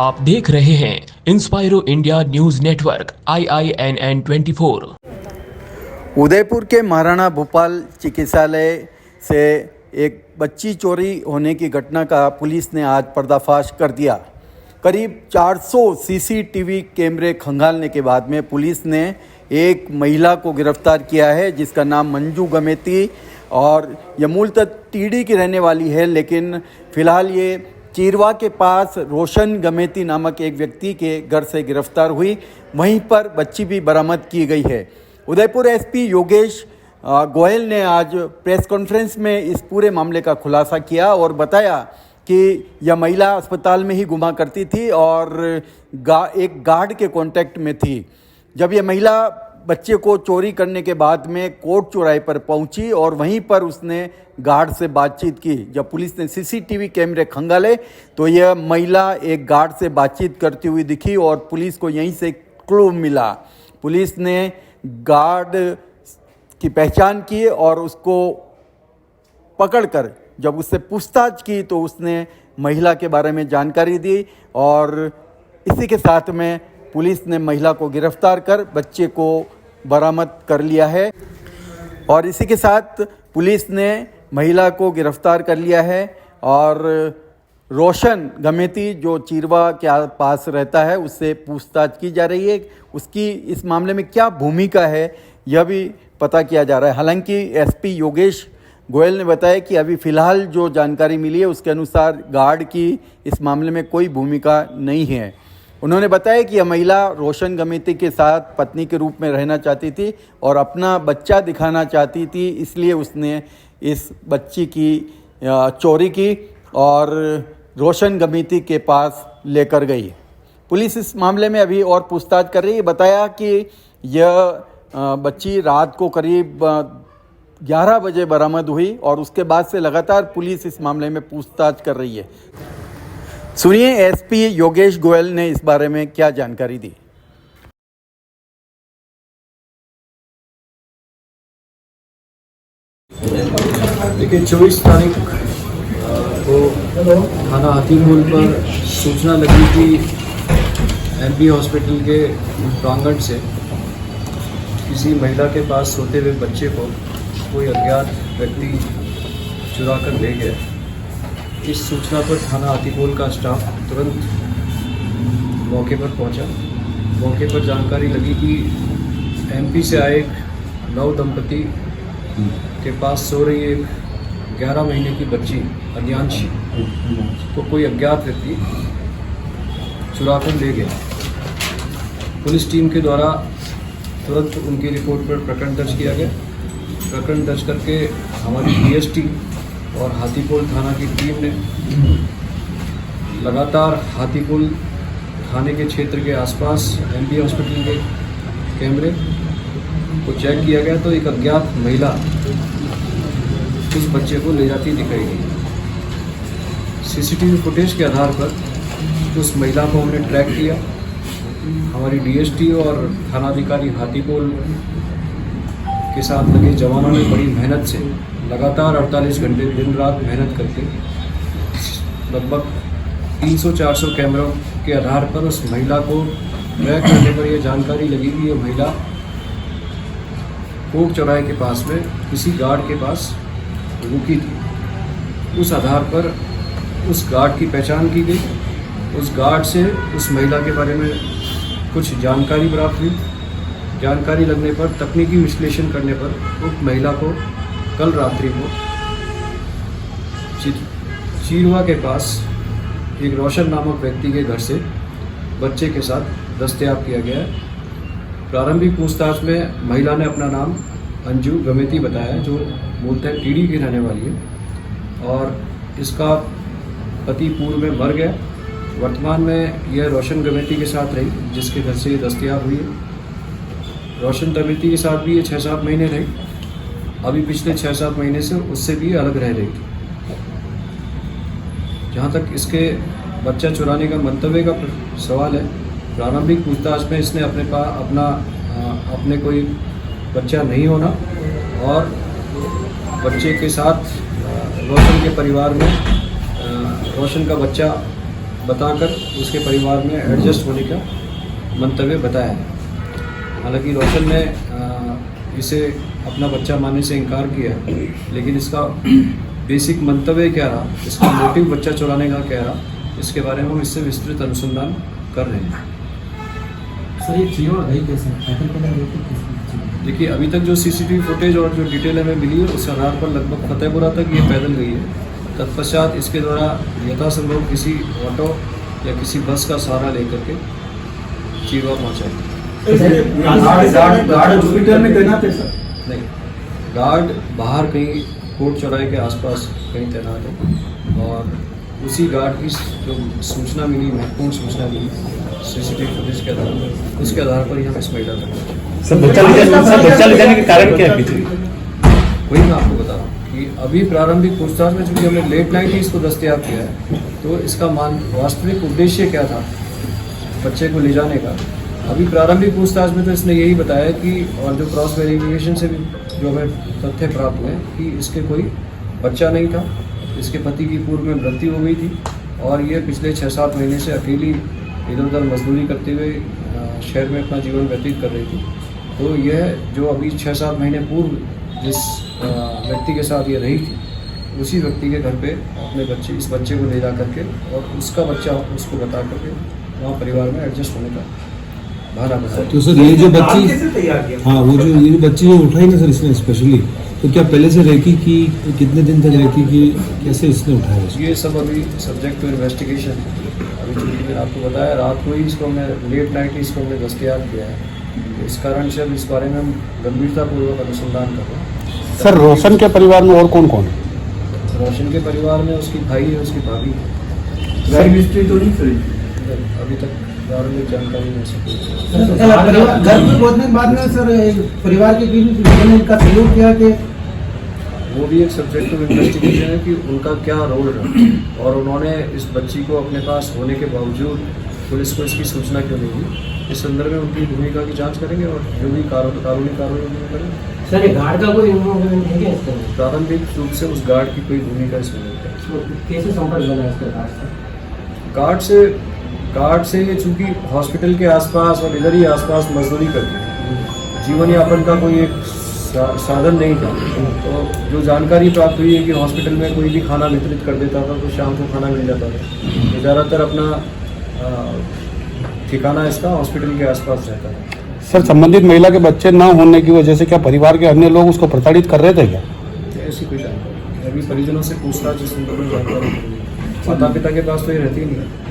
आप देख रहे हैं Inspiro India news network IINN 24। Udaipur के महाराणा भूपाल चिकित्सालय से एक बच्ची चोरी होने की घटना का पुलिस ने आज पर्दाफाश कर दिया। करीब 400 CCTV कैमरे खंगालने के बाद में पुलिस ने एक महिला को गिरफ्तार किया है, जिसका नाम मंजू गमेती और यह मूलतः टीडी की रहने वाली है, लेकिन फिलहाल ये चीरवा के पास रोशन गमेती नामक एक व्यक्ति के घर से गिरफ्तार हुई। वहीं पर बच्ची भी बरामद की गई है। उदयपुर SP योगेश गोयल ने आज प्रेस कॉन्फ्रेंस में इस पूरे मामले का खुलासा किया और बताया कि यह महिला अस्पताल में ही घुमा करती थी और एक गार्ड के कांटेक्ट में थी। जब यह महिला बच्चे को चोरी करने के बाद में कोर्ट चौराहे पर पहुंची और वहीं पर उसने गार्ड से बातचीत की। जब पुलिस ने CCTV कैमरे खंगाले तो यह महिला एक गार्ड से बातचीत करती हुई दिखी और पुलिस को यहीं से क्लू मिला। पुलिस ने गार्ड की पहचान की और उसको पकड़कर जब उससे पूछताछ की तो उसने महिला के बारे में जानकारी दी और इसी के साथ में पुलिस ने महिला को गिरफ्तार कर बच्चे को बरामद कर लिया है। और इसी के साथ पुलिस ने महिला को गिरफ्तार कर लिया है और रोशन गमेती जो चीरवा के पास रहता है उससे पूछताछ की जा रही है। उसकी इस मामले में क्या भूमिका है यह भी पता किया जा रहा है। हालांकि SP योगेश गोयल ने बताया कि अभी फ़िलहाल जो जानकारी मिली है उसके अनुसार गार्ड की इस मामले में कोई भूमिका नहीं है। उन्होंने बताया कि यह महिला रोशन गमेती के साथ पत्नी के रूप में रहना चाहती थी और अपना बच्चा दिखाना चाहती थी, इसलिए उसने इस बच्ची की चोरी की और रोशन गमेती के पास लेकर गई। पुलिस इस मामले में अभी और पूछताछ कर रही है। बताया कि यह बच्ची रात को करीब 11 बजे बरामद हुई और उसके बाद से लगातार पुलिस इस मामले में पूछताछ कर रही है। सुनिए SP योगेश गोयल ने इस बारे में क्या जानकारी दी। देखिए 24 तारीख को थाना हाथीमोल पर सूचना लगी थी MP हॉस्पिटल के प्रांगण से किसी महिला के पास सोते हुए बच्चे को कोई अज्ञात व्यक्ति चुरा कर ले गया। इस सूचना पर थाना हाथीमोल का स्टाफ तुरंत मौके पर पहुंचा। मौके पर जानकारी लगी कि MP से आए एक नव दंपति के पास सो रही एक 11 महीने की बच्ची अन्यांशी को कोई अज्ञात व्यक्ति चुरा कर ले गया। पुलिस टीम के द्वारा तुरंत उनकी रिपोर्ट पर प्रकरण दर्ज किया गया। प्रकरण दर्ज करके हमारी DST और हाथीपोल थाना की टीम ने लगातार हाथीपोल थाने के क्षेत्र के आसपास MP हॉस्पिटल के कैमरे को चेक किया गया तो एक अज्ञात महिला इस बच्चे को ले जाती दिखाई दी। CCTV फुटेज के आधार पर उस महिला को हमने ट्रैक किया। हमारी DST और थानाधिकारी हाथीपोल के साथ लगे जवानों ने बड़ी मेहनत से लगातार 48 घंटे दिन रात मेहनत करके लगभग 300-400 कैमरों के आधार पर उस महिला को ट्रैक करने पर यह जानकारी लगी कि यह महिला कोर्ट चौराहे के पास में किसी गार्ड के पास रुकी थी। उस आधार पर उस गार्ड की पहचान की गई। उस गार्ड से उस महिला के बारे में कुछ जानकारी प्राप्त हुई। जानकारी लगने पर तकनीकी विश्लेषण करने पर उस महिला को कल रात्रि को चीरवा के पास एक रोशन नामक व्यक्ति के घर से बच्चे के साथ दस्तयाब किया गया है। प्रारंभिक पूछताछ में महिला ने अपना नाम अंजू गमेती बताया, जो मूलतः टीडी की रहने वाली है और इसका पति पूर्व में मर गया। वर्तमान में यह रोशन गमेती के साथ रही, जिसके घर से ये दस्तयाब हुई है। रोशन गमेती के साथ भी ये 6-7 महीने रही। अभी पिछले 6-7 महीने से उससे भी अलग रह रही थी। जहाँ तक इसके बच्चा चुराने का मंतव्य का सवाल है, प्रारंभिक पूछताछ में इसने अपने कोई बच्चा नहीं होना और बच्चे के साथ रोशन के परिवार में रोशन का बच्चा बताकर उसके परिवार में एडजस्ट होने का मंतव्य बताया है। हालांकि रोशन ने इसे अपना बच्चा मानने से इनकार किया, लेकिन इसका बेसिक मंतव्य क्या रहा, इसका मोटिव बच्चा चुराने का क्या रहा, इसके बारे में हम इससे विस्तृत अनुसंधान कर रहे हैं। सर ये चीज़ और गई कैसे देखिए, अभी तक जो सीसीटीवी फुटेज और जो डिटेल हमें मिली है उस आधार पर लगभग फतेहपुरा तक ये पैदल गई है। तत्पश्चात इसके द्वारा यथासंभव किसी ऑटो या किसी बस का सहारा लेकर के चीरवा पहुँचाएंगे। गार्ड हॉस्पिटल में तैनात है सर? नहीं, गार्ड बाहर कहीं कोर्ट चौराहे के आसपास कहीं तैनात है, और उसी गार्ड की जो सूचना मिली, महत्वपूर्ण सूचना मिली सीसीटीवी फुटेज के आधार पर, उसके आधार पर ही हम इस महिला तक। सर बच्चा ले जाने के कारण क्या है? वही मैं आपको बता रहा हूँ कि अभी प्रारंभिक पूछताछ में चूँकि हमने लेट नाइट ही इसको दस्तयाब किया है, तो इसका वास्तविक उद्देश्य क्या था बच्चे को ले जाने का। अभी प्रारंभिक पूछताछ में तो इसने यही बताया कि, और जो क्रॉस वेरिफिकेशन से भी जो हमें तथ्य प्राप्त हुए कि इसके कोई बच्चा नहीं था, इसके पति की पूर्व में मृत्यु हो गई थी, और ये पिछले 6-7 महीने से अकेली इधर उधर मजदूरी करते हुए शहर में अपना जीवन व्यतीत कर रही थी। तो यह जो अभी 6-7 महीने पूर्व जिस व्यक्ति के साथ ये रही थी, उसी व्यक्ति के घर पे अपने इस बच्चे को ले जा करके और उसका बच्चा उसको बता करके वहाँ परिवार में एडजस्ट होने का बहाना बताया। तो सर ये जो बच्ची, हाँ वो जो ये बच्ची जो उठाई ना सर इसने स्पेशली, तो क्या पहले से रहती कि कितने दिन तक रहती कि कैसे इसने उठाया? ये सब अभी सब्जेक्ट टू इन्वेस्टिगेशन। अभी चूँकि मैंने आपको बताया रात को ही इसको हमने लेट नाइट ही इसको हमने दस्तयाब किया है, तो इस कारण से अब इस बारे में हम गंभीरतापूर्वक अनुसंधान कर रहे हैं। सर रोशन के परिवार में और कौन कौन है? रोशन के परिवार में उसकी भाई है, उसकी भाभी है। लाइफ हिस्ट्री तो नहीं सर? अभी तक प्रारंभिक जानकारी नहीं सकती। घर में पहुंचने के बाद में सर परिवार के बीच में इनका सहयोग किया कि वो भी एक सब्जेक्ट ऑफ इन्वेस्टिगेशन है कि उनका क्या रोल रहा, और उन्होंने इस बच्ची को अपने पास होने के बावजूद पुलिस को इसकी सूचना क्यों नहीं दी। इस संदर्भ में उनकी भूमिका की जांच करेंगे और जो भी कानूनी कार्रवाई करेंगे। सर ये गार्ड का कोई इन्वॉल्वमेंट है क्या इसका? प्रारंभिक रूप से उस गार्ड की कोई भूमिका इसमें नहीं है। कैसे संपर्क बना इसका गार्ड से ये चूँकि हॉस्पिटल के आसपास और इधर ही आसपास मजदूरी करती है, जीवन यापन का कोई एक साधन नहीं था। तो जो जानकारी प्राप्त हुई है कि हॉस्पिटल में कोई भी खाना वितरित कर देता था तो शाम को खाना मिल जाता था। तो ज़्यादातर अपना ठिकाना इसका हॉस्पिटल के आसपास रहता था। सर संबंधित महिला के बच्चे न होने की वजह से क्या परिवार के अन्य लोग उसको प्रताड़ित कर रहे थे क्या? ऐसी कोई जानकारी अभी परिजनों से पूछताछ इस संदर्भ में जानकारी मिली। माता पिता के पास तो ये रहती नहीं है।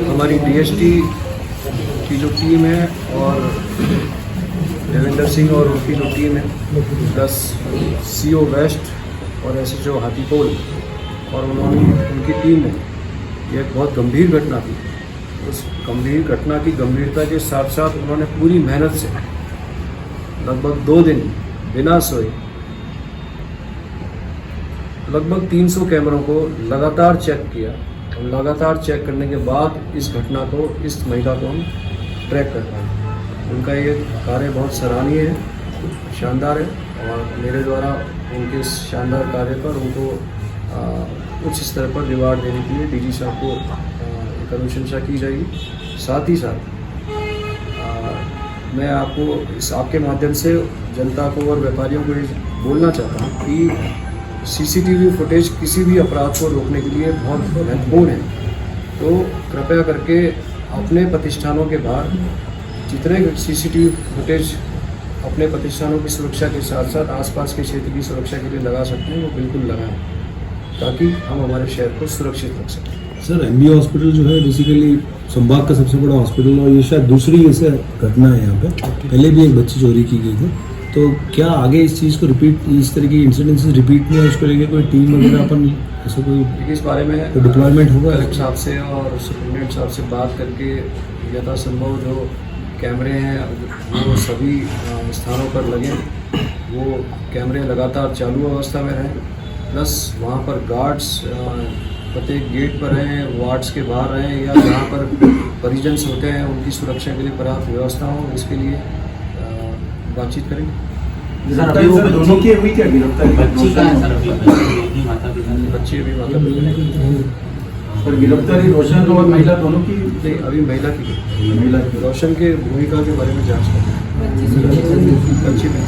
हमारी डीएसटी की जो टीम है और देवेंद्र सिंह और उनकी जो टीम है, प्लस सीओ वेस्ट और एसएचओ हाथीपोल और उनकी टीम ने, यह एक बहुत गंभीर घटना थी। उस गंभीर घटना की गंभीरता के साथ साथ उन्होंने पूरी मेहनत से लगभग 2 दिन बिना सोए लगभग 300 कैमरों को लगातार चेक किया, और लगातार चेक करने के बाद इस घटना को, इस महिला को हम ट्रैक कर पाए। उनका ये कार्य बहुत सराहनीय है, शानदार है, और मेरे द्वारा उनके इस शानदार कार्य पर उनको उच्च स्तर पर रिवार्ड देने के लिए डीजी साहब को एक अनुशंसा की जाएगी। साथ ही साथ मैं आपको आपके माध्यम से जनता को और व्यापारियों को बोलना चाहता हूँ कि सीसीटीवी फुटेज किसी भी अपराध को रोकने के लिए बहुत महत्वपूर्ण है। तो कृपया करके अपने प्रतिष्ठानों के बाहर जितने सीसीटीवी फुटेज अपने प्रतिष्ठानों की सुरक्षा के साथ साथ आसपास के क्षेत्र की सुरक्षा के लिए लगा सकते हैं, वो बिल्कुल लगाएं, ताकि हम हमारे शहर को सुरक्षित रख सकें। सर एमबी हॉस्पिटल जो है बेसिकली संभाग का सबसे बड़ा हॉस्पिटल, और ये शायद दूसरी ऐसे घटना है यहाँ पे। पहले भी एक बच्ची चोरी की गई थी, तो क्या आगे इस चीज़ को रिपीट, इस तरह की इंसिडेंसेस रिपीट नहीं है, उसको लेकर कोई टीम वगैरह अपन ऐसा कोई इस बारे में तो डिप्लॉयमेंट होगा कलेक्टर साहब से और सुप्रिंटेंडेंट साहब से बात करके यथासंभव जो कैमरे हैं वो सभी स्थानों पर लगे, वो कैमरे लगातार चालू अवस्था में रहें, प्लस वहाँ पर गार्ड्स प्रत्येक गेट पर रहें, वार्ड्स के बाहर रहें, या जहाँ पर परिजन होते हैं उनकी सुरक्षा के लिए पर्याप्त व्यवस्था हो, इसके लिए बातचीत करेंगे। दोनों की हुई क्या गिरफ्तारी? बच्ची अभी माता पिता पर गिरफ्तारी रोशन और महिला दोनों की नहीं, अभी महिला की महिला की रोशन के भूमिका के बारे में जांच कर रहे हैं। बच्ची में